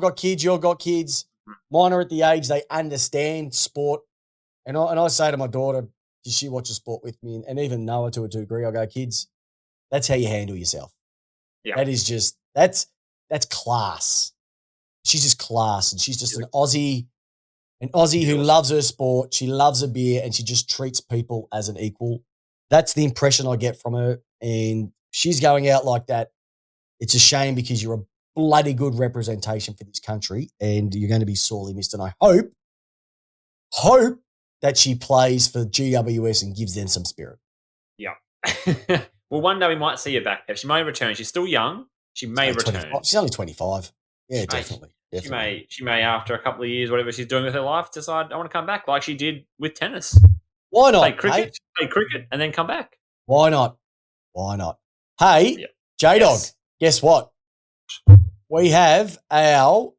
got kids. You've got kids. Mine are at the age they understand sport, and I say to my daughter, does she watch sport with me? And even Noah to a degree, I go, kids, that's how you handle yourself. Yeah, that is just that's class. She's just class, and she's just an Aussie who loves her sport. She loves a beer, and she just treats people as an equal. That's the impression I get from her, and she's going out like that. It's a shame because you're a bloody good representation for this country, and you're going to be sorely missed. And I hope that she plays for GWS and gives them some spirit. Yeah. Well, one day we might see her back. She may return. She's still young. She may return. She's only 25. Yeah, definitely. She may, after a couple of years, whatever she's doing with her life, decide I want to come back like she did with tennis. Why not? Play cricket, and then come back. Why not? Hey, J-Dog, guess what? We have our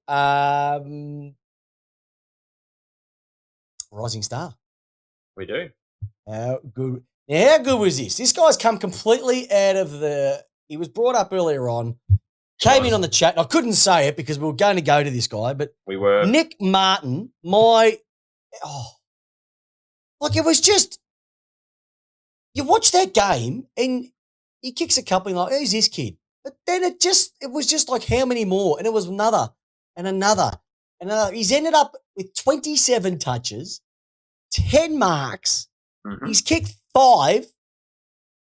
rising star. We do. How good was this? This guy's come completely out of he was brought up earlier on, came in on the chat. I couldn't say it because we were going to go to this guy, but we were. Nick Martin, it was just, you watch that game and he kicks a couple and like, who's this kid? But then it was just like, how many more? And it was another and another and another. He's ended up with 27 touches, 10 marks. Mm-hmm. He's kicked 5.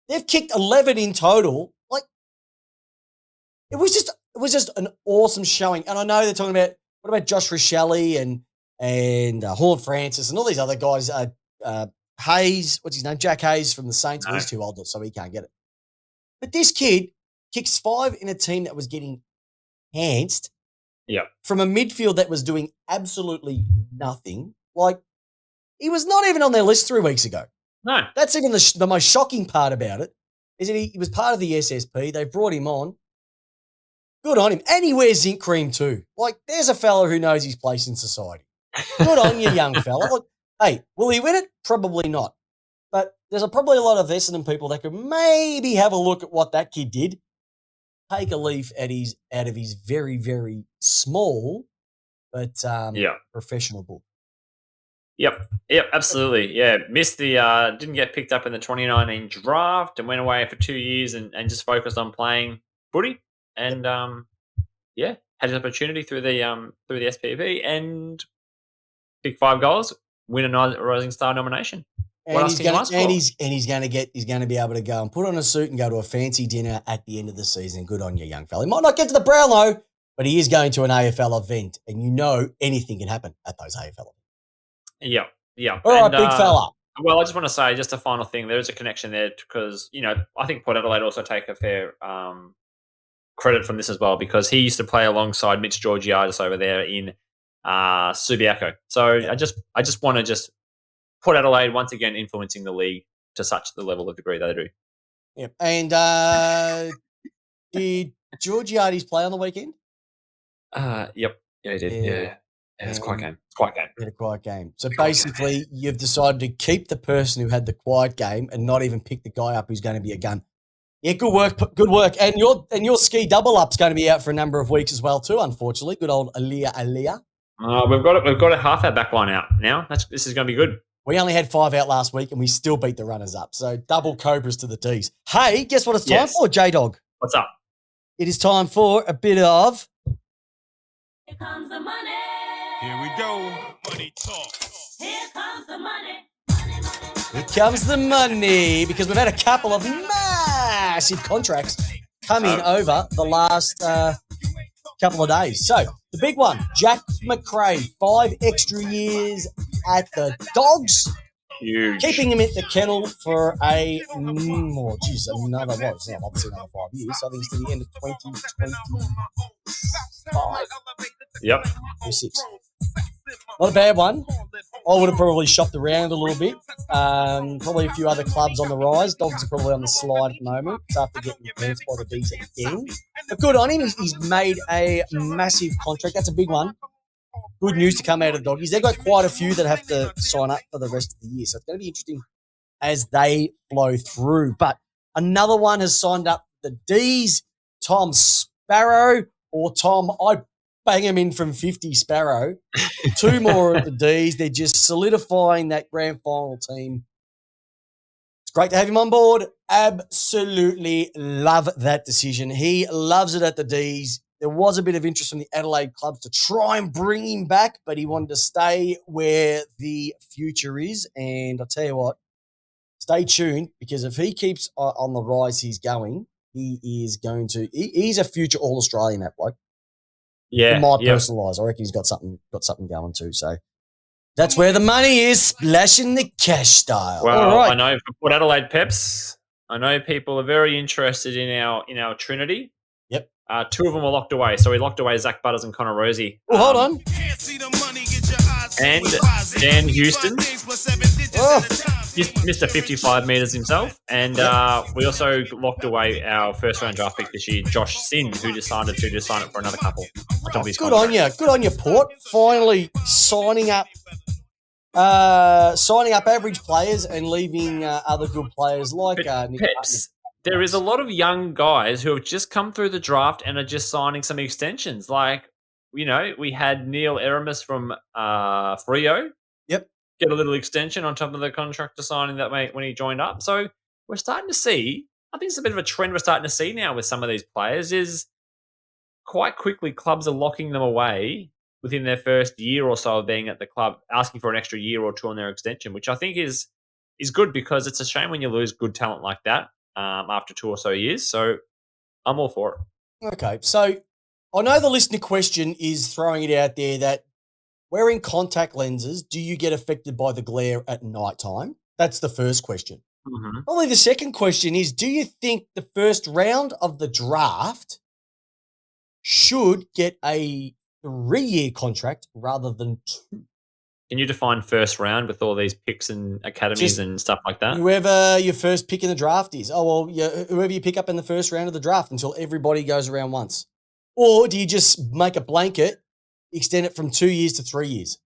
They've kicked 11 in total. Like, it was just an awesome showing. And I know they're talking about, what about Josh Rochelle and Horn Francis and all these other guys, Hayes, what's his name? Jack Hayes from the Saints. No. Well, he's too old, so he can't get it. But this kid kicks 5 in a team that was getting handsed from a midfield that was doing absolutely nothing. Like, he was not even on their list 3 weeks ago. No. That's even the most shocking part about it, is that he was part of the SSP. They brought him on. Good on him. And he wears zinc cream too. Like, there's a fella who knows his place in society. Good on you, young fella. Look, hey, will he win it? Probably not. But there's probably a lot of Essendon people that could maybe have a look at what that kid did. Take a leaf out of his very, very small but professional book. Yep, absolutely. Yeah, missed didn't get picked up in the 2019 draft and went away for 2 years and just focused on playing footy. And had an opportunity through the SPV and pick 5 goals, win a Rising Star nomination. And he's going to be able to go and put on a suit and go to a fancy dinner at the end of the season. Good on you, young fella. He might not get to the Brownlow, but he is going to an AFL event, and you know anything can happen at those AFL events. Yeah. All right, big fella. Well, I just want to say, just a final thing. There is a connection there because, I think Port Adelaide also take a fair credit from this as well because he used to play alongside Mitch Georgiadis over there in Subiaco. So I just want to Port Adelaide once again influencing the league to such the level of degree they do. Yep. And did Georgiades play on the weekend? Yep. Yeah, he did. Yeah. It's quite a game. It's quite a game. Had a quiet game. So basically, you've decided to keep the person who had the quiet game and not even pick the guy up who's going to be a gun. Yeah, good work. Good work. And your ski double up's going to be out for a number of weeks as well too. Unfortunately, good old Aaliyah. We've got a half our back line out now. This is going to be good. We only had 5 out last week, and we still beat the runners up. So double Cobras to the D's. Hey, guess what it's time for, J-Dog? What's up? It is time for a bit of... Here comes the money. Here we go. Money talk. Here comes the money. Here comes the money, because we've had a couple of massive contracts come in over the last couple of days. So, the big one, Jack McRae, 5 extra years at the Dogs. Huge. Keeping him at the kennel for another 5 years. So I think it's to the end of 2025. Yep. Or 6. Not a bad one. I would have probably shopped around a little bit. Probably a few other clubs on the rise. Dogs are probably on the slide at the moment after getting advanced by the D's again. But good on him. He's made a massive contract. That's a big one. Good news to come out of the Doggies. They've got quite a few that have to sign up for the rest of the year. So it's going to be interesting as they flow through. But another one has signed up the D's, Tom Sparrow, or Tom, I bang him in from 50 Sparrow. 2 more at the D's. They're just solidifying that grand final team. It's great to have him on board. Absolutely love that decision. He loves it at the D's. There was a bit of interest from the Adelaide clubs to try and bring him back, but he wanted to stay where the future is. And I'll tell you what, stay tuned, because if he keeps on the rise he's going, he's a future All-Australian, that bloke. Yeah. In my personal eyes, I reckon he's got something going too. So that's where the money is, splashing the cash style. Well, all right. I know for Port Adelaide Peps, I know people are very interested in our Trinity. Yep. 2 of them were locked away. So we locked away Zach Butters and Connor Rosie. Well, hold on. And Dan Houston. Oh. Mr. 55 metres himself. And we also locked away our first-round draft pick this year, Josh Sin, who decided to just sign up for another couple. Good on you. Good on you, Port. Finally signing up average players and leaving other good players like Nick Peps. There is a lot of young guys who have just come through the draft and are just signing some extensions. Like, we had Neil Eramis from Freo. Yep. Get a little extension on top of the contractor signing that when he joined up. So we're starting to see, I think it's a bit of a trend we're starting to see now with some of these players, is quite quickly clubs are locking them away within their first year or so of being at the club, asking for an extra year or 2 on their extension, which I think is good, because it's a shame when you lose good talent like that after 2 or so years. So I'm all for it. Okay, so I know the listener question is throwing it out there that wearing contact lenses, do you get affected by the glare at night time? That's the first question. Mm-hmm. Probably the second question is, do you think the first round of the draft should get a 3-year contract rather than 2? Can you define first round with all these picks and academies and stuff like that? Whoever your first pick in the draft is. Oh, well, whoever you pick up in the first round of the draft until everybody goes around once. Or do you just make a blanket, extend it from 2 years to 3 years?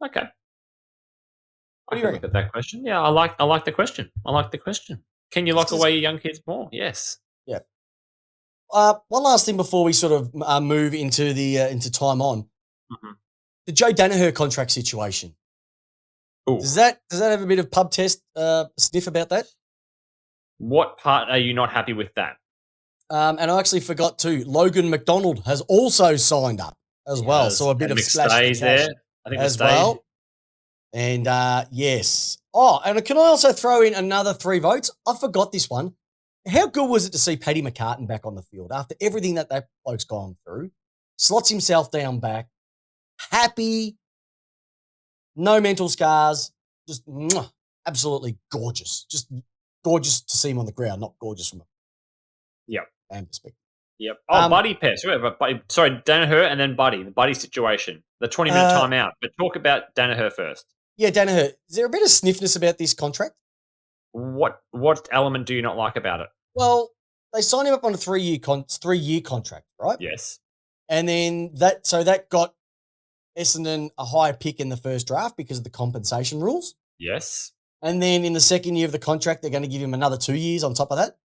Okay. What do you I can look at that question. Yeah, I like the question. I like the question. Can you lock away your young kids more? Yes. Yeah. One last thing before we sort of move into into time on. Mm-hmm. The Joe Danaher contract situation. Ooh. Does that have a bit of pub test sniff about that? What part are you not happy with that? And I actually forgot too. Logan McDonald has also signed up as well. So a bit of splash there. I think as well. And yes. Oh, and can I also throw in another 3 votes? I forgot this one. How good was it to see Paddy McCartan back on the field after everything that bloke's gone through? Slots himself down back. Happy. No mental scars. just absolutely gorgeous. Just gorgeous to see him on the ground, not gorgeous from a fan perspective. Yep. Oh, Buddy Peps. Sorry, Danaher and then Buddy. The Buddy situation. The 20-minute timeout. But talk about Danaher first. Yeah, Danaher. Is there a bit of sniffness about this contract? What element do you not like about it? Well, they signed him up on a 3-year contract, right? Yes. And then that got Essendon a higher pick in the first draft because of the compensation rules. Yes. And then in the second year of the contract, they're going to give him another 2 years on top of that.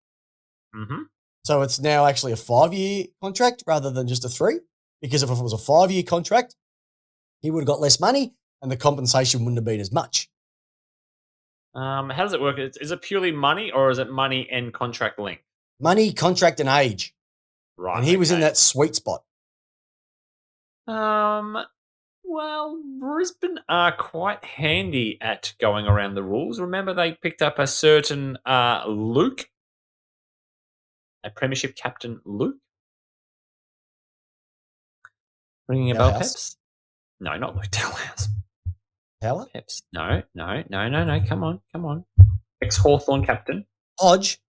Mm-hmm. So it's now actually a 5-year contract rather than just a 3. Because if it was a 5-year contract, he would have got less money and the compensation wouldn't have been as much. How does it work? Is it purely money or is it money and contract length? Money, contract, and age. Right. And he was in that sweet spot. Well, Brisbane are quite handy at going around the rules. Remember, they picked up a certain Luke, a premiership captain, Luke. Ringing a bell, Peps? No, not Luke Dalhouse. Power? Peps? No. Come on. Ex-Hawthorn captain. Hodge.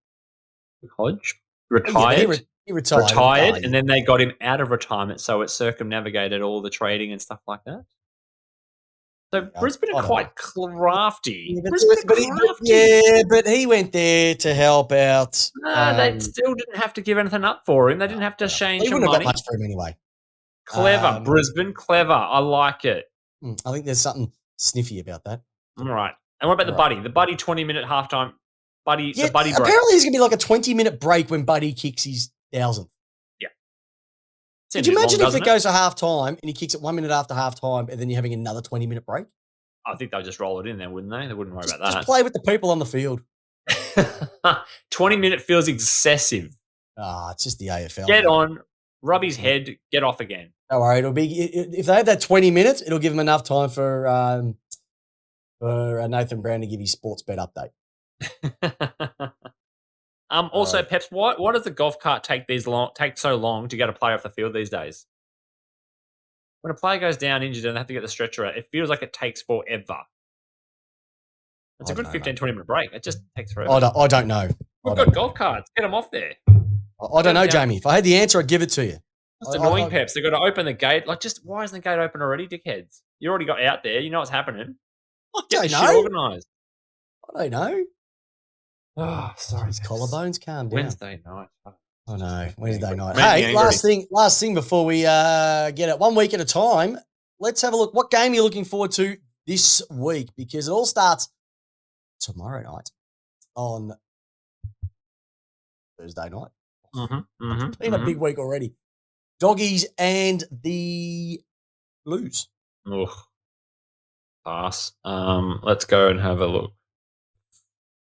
Retired. Yeah, he retired. And then they got him out of retirement, so it circumnavigated all the trading and stuff like that. So Brisbane are quite crafty. But he went there to help out. They still didn't have to give anything up for him. They didn't have to change He some wouldn't have money. got much for him anyway. Clever, Brisbane, clever. I like it. I think there's something sniffy about that. All right. And what about the Buddy? The Buddy 20-minute halftime. The Buddy break. Apparently there's going to be like a 20-minute break when Buddy kicks his 1,000th. Yeah. Could you imagine if it goes to halftime and he kicks it 1 minute after halftime and then you're having another 20-minute break? I think they'll just roll it in there, wouldn't they? They wouldn't worry about that. Just play with the people on the field. 20-minute feels excessive. It's just the AFL. Get on, rub his head, get off again. Don't worry, it'll be if they have that 20 minutes, it'll give them enough time for Nathan Brown to give his sports bet update. Also, Peps, why does the golf cart take so long to get a player off the field these days? When a player goes down injured and they have to get the stretcher out, it feels like it takes forever. It's a good 15-20-minute break. It just takes forever. I don't know. We've got golf carts. Get them off there. I don't know, Jamie. If I had the answer, I'd give it to you. It's annoying, Peps. They've got to open the gate. Why isn't the gate open already, dickheads? You already got out there. You know what's happening. Get the shit organised. I don't know. Oh, sorry. His collarbones, calm down. Wednesday night. I know. Wednesday night. Hey, last thing before we get it 1 week at a time. Let's have a look. What game are you looking forward to this week? Because it all starts tomorrow night on Thursday night. It's been a big week already. Doggies and the Blues. Ugh. Pass. Let's go and have a look.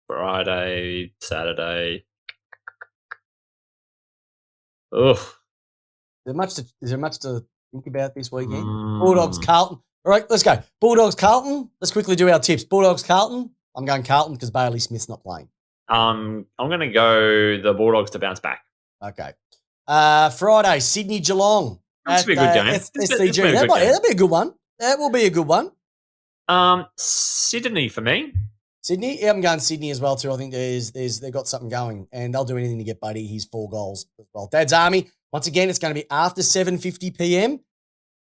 Friday, Saturday. Ugh. Is there much to think about this weekend? Bulldogs, Carlton. All right, let's go. Bulldogs, Carlton. Let's quickly do our tips. Bulldogs, Carlton. I'm going Carlton because Bailey Smith's not playing. I'm going to go the Bulldogs to bounce back. Okay. Friday, Sydney, Geelong. That's be a good game. SCG. That'll be a good one. That will be a good one. Sydney for me. Sydney? Yeah, I'm going Sydney as well too. I think they've got something going and they'll do anything to get Buddy his 4 goals as well. Dad's Army, once again, it's going to be after 7:50 p.m.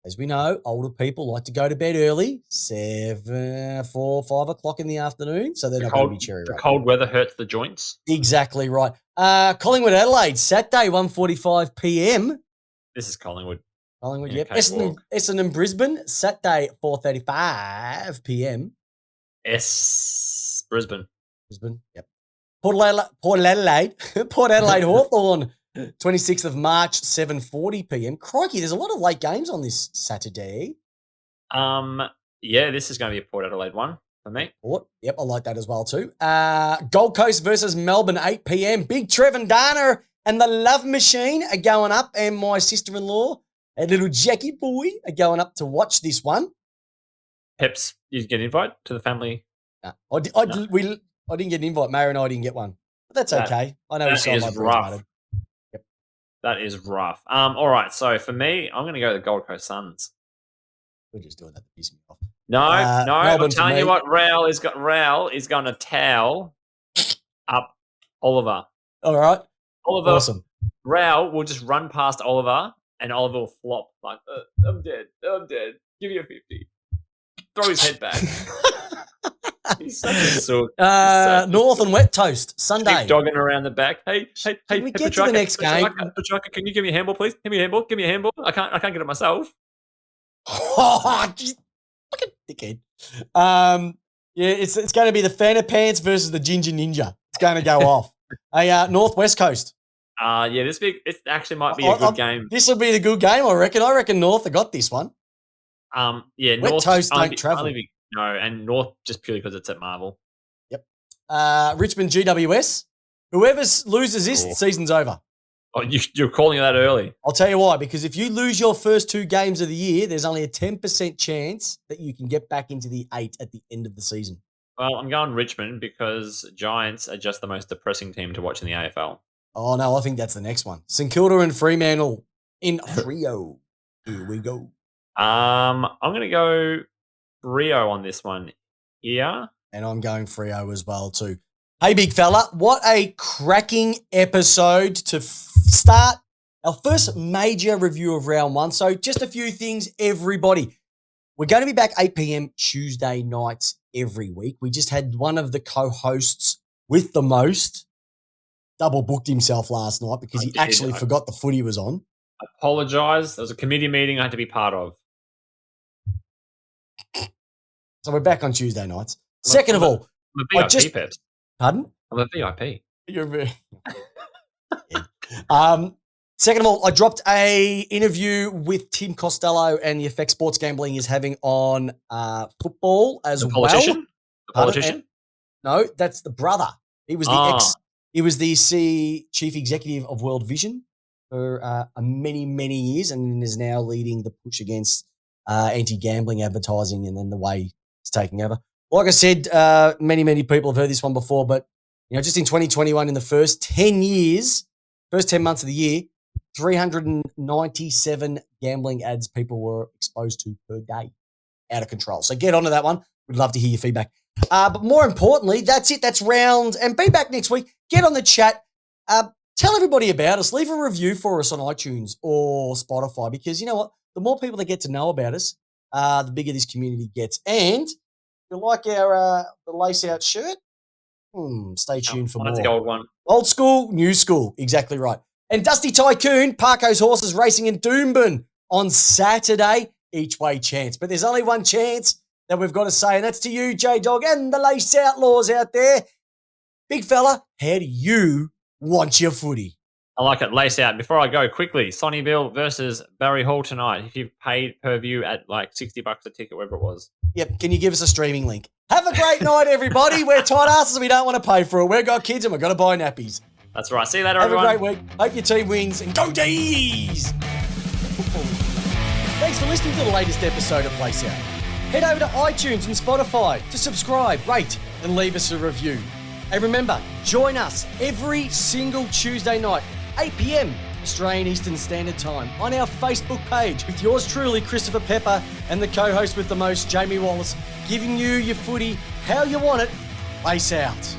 As we know, older people like to go to bed early, 4, 5 o'clock in the afternoon, so they're not going to be cherry. The cold weather hurts the joints. Exactly right. Collingwood, Adelaide, Saturday, 1:45 p.m. This is Collingwood. Yep. Essendon, Brisbane, Saturday, 4:35 p.m. Brisbane, yep. Port Adelaide, Hawthorn, 26th of March, 7:40 p.m. Crikey, there's a lot of late games on this Saturday. Yeah, this is going to be a Port Adelaide one for me. Port, yep, I like that as well too. Gold Coast versus Melbourne, 8 p.m. Big Trev and Dana and the Love Machine are going up, and my sister-in-law and little Jackie boy are going up to watch this one. Peps, you get an invite to the family? No. I didn't get an invite. Mayor and I didn't get one. But that's okay. I know that is rough. Yep. That is rough. All right, so for me, I'm going to go to the Gold Coast Suns. We're just doing that to piss me off. No, I'm Melbourne for telling you me. what, Raul is going to towel up Oliver. All right. Oliver, Awesome. Raul will just run past Oliver, and Oliver will flop like, I'm dead. Give me a 50. Throw his head back. He's such a sook. North and Wet Toast, Sunday. Keep dogging around the back. Hey, we get to the next game? Petrarca, can you give me a handball, please? Give me a handball. I can't get it myself. Oh, just fucking dickhead. Yeah, it's going to be the Fanta Pants versus the Ginger Ninja. It's going to go off. North West Coast. It actually might be a good game. This will be the good game, I reckon. I reckon North have got this one. Wet North Toast don't travel. And North just purely because it's at Marvel. Yep. Richmond GWS. Whoever loses this, season's over. Oh, you're calling it that early. I'll tell you why. Because if you lose your first 2 games of the year, there's only a 10% chance that you can get back into the 8 at the end of the season. Well, I'm going Richmond because Giants are just the most depressing team to watch in the AFL. Oh, no, I think that's the next one. St Kilda and Fremantle in Freo. Here we go. I'm going to go Rio on this one here. And I'm going Freo as well too. Hey, big fella, what a cracking episode to start our first major review of round 1. So just a few things, everybody. We're going to be back 8 p.m. Tuesday nights every week. We just had one of the co-hosts with the most double booked himself last night because he actually forgot the footy was on. I apologise. There was a committee meeting I had to be part of. So we're back on Tuesday nights. Second of all, I'm a VIP, Peps. Pardon? I'm a VIP. You're very... Second of all, I dropped a interview with Tim Costello and the effect sports gambling is having on football as the politician? well. The politician? No, that's the brother. He was the He was the chief executive of World Vision for many, many years, and is now leading the push against anti-gambling advertising, and then the way it's taking over. Like I said, many, many people have heard this one before, but just in 2021, in the first 10 months of the year, 397 gambling ads people were exposed to per day. Out of control. So get onto that one. We'd love to hear your feedback. But more importantly, that's it. That's round. And be back next week. Get on the chat. Tell everybody about us. Leave a review for us on iTunes or Spotify, because you know what? The more people that get to know about us, the bigger this community gets. And if you like our the lace out shirt, stay tuned for more. That's the old one. Old school, new school. Exactly right. And Dusty Tycoon, Parko's Horses racing in Doomben on Saturday. Each way chance. But there's only one chance that we've got to say, and that's to you, J-Dog, and the Lace Outlaws out there. Big fella, how do you want your footy? I like it. Lace out. Before I go, quickly, Sonny Bill versus Barry Hall tonight. If you've paid per view at like $60 a ticket, whatever it was. Yep. Can you give us a streaming link? Have a great night, everybody. We're tight asses. We don't want to pay for it. We've got kids and we've got to buy nappies. That's right. See you later, everyone. Have a great week. Hope your team wins and go D's! Thanks for listening to the latest episode of Lace Out. Head over to iTunes and Spotify to subscribe, rate, and leave us a review. And remember, join us every single Tuesday night, 8 p.m. Australian Eastern Standard Time, on our Facebook page with yours truly, Christopher Pepper, and the co-host with the most, Jamie Wallis, giving you your footy how you want it. Lace out.